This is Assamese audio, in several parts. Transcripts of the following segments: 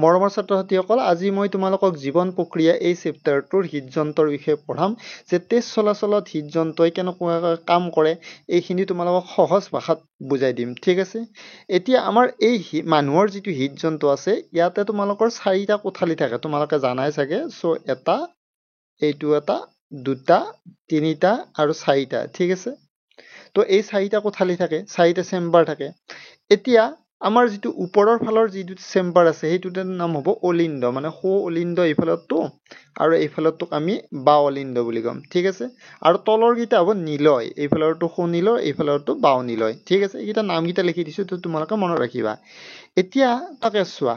মৰমৰ ছাত্ৰ-ছাত্ৰীসকল আজি মই তোমালোকক জীৱন প্ৰক্ৰিয়া এই চেপ্টাৰটোৰ হৃদযন্ত্ৰৰ বিষয়ে পঢ়াম যে তেজ চলাচলত হৃদযন্ত্ৰই কেনেকৈ কাম কৰে এইখিনি তোমালোকক সহজ ভাষাত বুজাই দিম ঠিক আছে এতিয়া আমাৰ এই মানুহৰ যিটো হৃদযন্ত্ৰ আছে ইয়াতে তোমালোকৰ চাৰিটা কোঠালি থাকে তোমালোকে জানাই চাগে সো এটা এইটো এটা দুটা তিনিটা আৰু চাৰিটা ঠিক আছে তো এই চাৰিটা কোঠালি থাকে চাৰিটা চেম্বাৰ থাকে এতিয়া আমাৰ যিটো ওপৰৰ ফালৰ যিটো চেম্বাৰ আছে সেইটোৰ নাম হ'ব অলিন্দ মানে সো অলিন্দ এইফালতো আৰু এইফালতো আমি বা অলিন্দ বুলি কম ঠিক আছে আৰু তলৰ গিটা হ'ব নীলয় এইফালৰটো সো নীলয় এইফালৰটো বাও নীলয় ঠিক আছে এইটা নাম গিটা লিখি দিছো তো তোমালোকে মনত ৰাখিবা এতিয়া তাকে চোৱা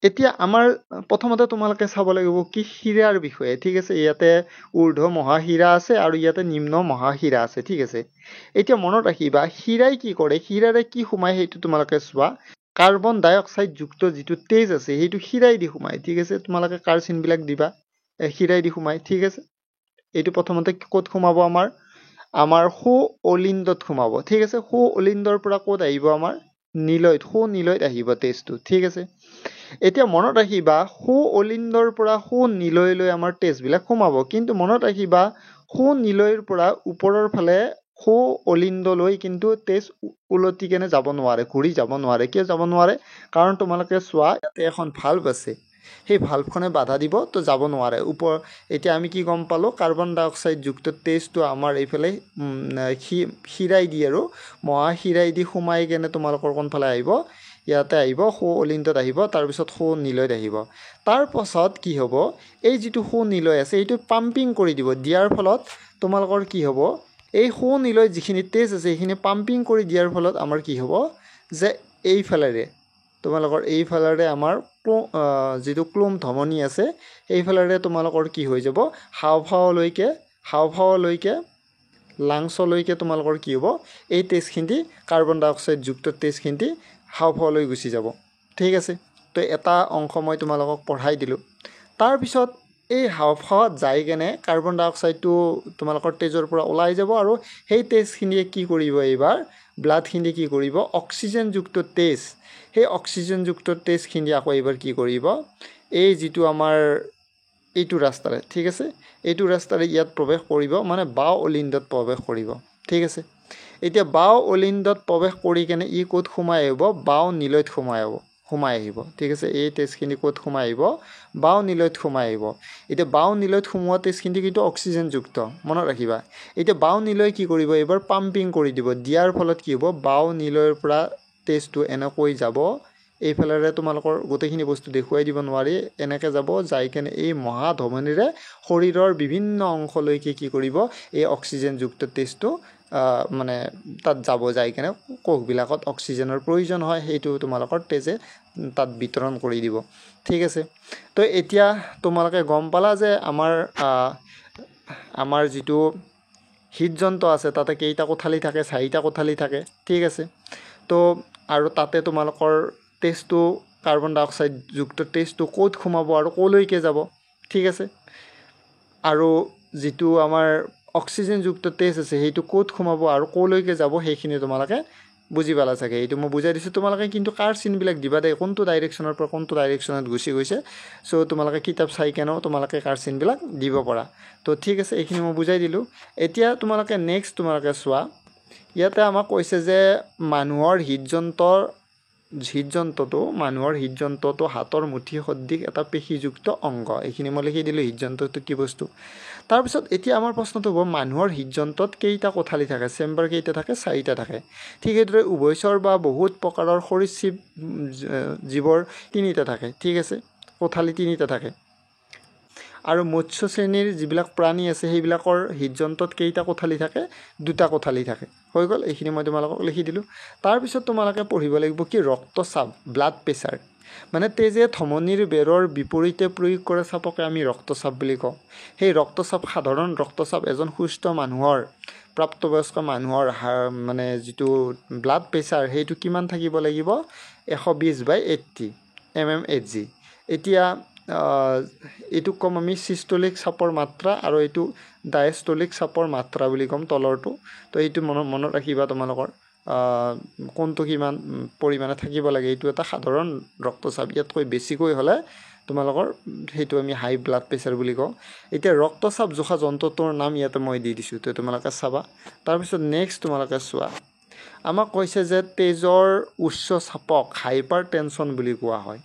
এতিয়া আমাৰ প্ৰথমতে তোমালোকে চাব লাগিব কি হীৰাৰ বিষয়ে ঠিক আছে ইয়াতে ঊৰ্ধ্ব মহাহীৰা আছে আৰু ইয়াতে নিম্ন মহাহীৰা আছে ঠিক আছে এতিয়া মনত ৰাখিবা হীৰাই কি কৰে হীৰাৰে কি সোমায় সেইটো তোমালোকে চোৱা কাৰ্বন ডাই অক্সাইড যুক্ত যিটো তেজ আছে সেইটো হীৰাই দি সোমায় ঠিক আছে তোমালোকে কাৰ চিন বিলাক দিবা হীৰাই দি সোমায় ঠিক আছে এইটো প্ৰথমতে ক'ত সোমাব আমাৰ সো অলিন্দত সোমাব ঠিক আছে সো অলিন্দৰ পৰা ক'ত আহিব আমাৰ নীলয়ত সো নীলয়ত আহিব তেজটো ঠিক আছে এতিয়া মনত ৰাখিবা সো অলিন্দৰ পৰা সো নীলয়লৈ আমাৰ তেজ বিলাক সোমাব কিন্তু মনত ৰাখিবা সো নীলয়ৰ পৰা ওপৰৰ ফালে সো অলিন্দলৈ কিন্তু তেজ উলটি কেনে যাব নোৱাৰে ঘূৰি যাব নোৱাৰে কিয় যাব নোৱাৰে কাৰণ তোমালোকে চোৱা ইয়াতে এখন ভালভ আছে সেই ভালভখনে বাধা দিব তো যাব নোৱাৰে ওপৰ এতিয়া আমি কি গম পালো কাৰ্বন ডাই অক্সাইড যুক্ত তেজটো আমাৰ এইফালে হীৰাই দি আৰু মহাহীৰাই দি সোমাই কেনে তোমালোকৰ কোনফালে আহিব ইয়াতে আহিব সো অলিন্দত আহিব তাৰ পিছত সো নীলয়ত আহিব তাৰ পাছত কি হ'ব এই যিটো সো নীলয় আছে এইটো পাম্পিং কৰি দিব দিয়াৰ ফলত তোমালোকৰ কি হ'ব এই সো নীলয় যিখিনি তেজ আছে সেইখিনি পাম্পিং কৰি দিয়াৰ ফলত আমাৰ কি হ'ব যে এইফালেৰে তোমালোকৰ এইফালেৰে আমাৰ যিটো ক্লোম ধমনী আছে এইফালেৰে তোমালোকৰ কি হৈ যাব হাওফাওলৈকে লাংছলৈকে তোমালোকৰ কি হ'ব এই তেজখিনি কাৰ্বন ডাই অক্সাইড যুক্ত তেজখিনি হাওফাওলৈ গুচি যাব ঠিক আছে তো এটা অংশ মই তোমালোকক পঢ়াই দিলোঁ তাৰপিছত এই হাওফাওত যাই কেনে কাৰ্বন ডাই অক্সাইডটো তোমালোকৰ তেজৰ পৰা ওলাই যাব আৰু সেই তেজখিনিয়ে কি কৰিব এইবাৰ ব্লাডখিনি কি কৰিব অক্সিজেনযুক্ত তেজ সেই অক্সিজেনযুক্ত তেজখিনি আকৌ এইবাৰ কি কৰিব এই যিটো আমাৰ এইটো ৰাস্তাৰে ঠিক আছে এইটো ৰাস্তাৰে ইয়াত প্ৰৱেশ কৰিব মানে বাও অলিন্দত প্ৰৱেশ কৰিব ঠিক আছে এতিয়া বাও অলিন্দত প্ৰৱেশ কৰি কেনে ই ক'ত সোমাই আহিব বাও নীলয়ত সোমাই আহিব ঠিক আছে এই তেজখিনি ক'ত সোমাই আহিব বাও নীলয়ত সোমাই আহিব এতিয়া বাও নীলয়ত সোমোৱা তেজখিনি কিন্তু অক্সিজেনযুক্ত মনত ৰাখিবা এতিয়া বাও নীলয় কি কৰিব এবাৰ পাম্পিং কৰি দিব দিয়াৰ ফলত কি হ'ব বাও নীলয়ৰ পৰা তেজটো এনেকৈ যাব এইফালেৰে তোমালোকৰ গোটেইখিনি বস্তু দেখুৱাই দিব নোৱাৰি এনেকৈ যাব যাই কেনে এই মহাধমনীৰে শৰীৰৰ বিভিন্ন অংশলৈকে কি কৰিব এই অক্সিজেনযুক্ত তেজটো মানে তাত যাব যাই কেনে কোষবিলাকত অক্সিজেনৰ প্ৰয়োজন হয় সেইটো তোমালোকৰ তেজে তাত বিতৰণ কৰি দিব ঠিক আছে তো এতিয়া তোমালোকে গম পালা যে আমাৰ যিটো হৃদযন্ত্ৰ আছে তাতে কেইটা কোঠালি থাকে চাৰিটা কোঠালি থাকে ঠিক আছে তো আৰু তাতে তোমালোকৰ তেজটো কাৰ্বন ডাই অক্সাইড যুক্ত তেজটো ক'ত সোমাব আৰু ক'লৈকে যাব ঠিক আছে আৰু যিটো আমাৰ অক্সিজেনযুক্ত তেজ আছে সেইটো ক'ত সোমাব আৰু ক'লৈকে যাব সেইখিনি তোমালোকে বুজি পালা চাগে এইটো মই বুজাই দিছোঁ তোমালোকে কিন্তু কাৰ চিনবিলাক দিবা দেই কোনটো ডাইৰেকশ্যনৰ পৰা কোনটো ডাইৰেকশ্যনত গুচি গৈছে চ' তোমালোকে কিতাপ চাই কেনেও তোমালোকে কাৰ চিনবিলাক দিব পৰা তো ঠিক আছে এইখিনি মই বুজাই দিলোঁ এতিয়া তোমালোকে নেক্সট তোমালোকে চোৱা ইয়াতে আমাক কৈছে যে মানুহৰ হৃদযন্ত্ৰটো হাতৰ মুঠি সদৃশ এটা পেশীযুক্ত অংগ এইখিনি মই লিখি দিলোঁ হৃদযন্ত্ৰটো কি বস্তু তাৰপিছত এতিয়া আমাৰ প্ৰশ্নটো হ'ব মানুহৰ হৃদযন্ত্ৰত কেইটা কোঠালি থাকে চেম্বাৰ কেইটা থাকে চাৰিটা থাকে ঠিক সেইদৰে উভয়চৰ বা বহুত প্ৰকাৰৰ সৰীসৃপ জীৱৰ তিনিটা থাকে ঠিক আছে কোঠালি তিনিটা থাকে আৰু মৎস্য শ্ৰেণীৰ যিবিলাক প্ৰাণী আছে সেইবিলাকৰ হৃদযন্ত্ৰত কেইটা কোঠালি থাকে দুটা কোঠালি থাকে হৈ গ'ল এইখিনি মই তোমালোকক লিখি দিলোঁ তাৰপিছত তোমালোকে পঢ়িব লাগিব কি ৰক্তচাপ ব্লাড প্ৰেছাৰ মানে তেজে ধমনীৰ বেৰৰ বিপৰীতে প্ৰয়োগ কৰা চাপকে আমি ৰক্তচাপ বুলি কওঁ সেই ৰক্তচাপ সাধাৰণ ৰক্তচাপ এজন সুস্থ মানুহৰ প্ৰাপ্তবয়স্ক মানুহৰ মানে যিটো ব্লাড প্ৰেছাৰ সেইটো কিমান থাকিব লাগিব 120/80 mmHg এতিয়া এইটোক কম আমি সিস্টোলিক চাপৰ মাত্ৰা আৰু এইটো ডায়াস্টোলিক চাপৰ মাত্ৰা বুলি ক'ম তলৰটো তো এইটো মনত ৰাখিবা তোমালোকৰ কোনটো কিমান পৰিমাণে থাকিব লাগে এইটো এটা সাধাৰণ ৰক্তচাপ ইয়াতকৈ বেছিকৈ হ'লে তোমালোকৰ সেইটো আমি হাই ব্লাড প্ৰেছাৰ বুলি কওঁ এতিয়া ৰক্তচাপ জোখা যন্ত্ৰটোৰ নাম ইয়াতে মই দি দিছোঁ তো তোমালোকে চাবা তাৰপিছত নেক্সট তোমালোকে চোৱা আমাক কৈছে যে তেজৰ উচ্চ চাপক হাইপাৰটেনশ্যন বুলি কোৱা হয়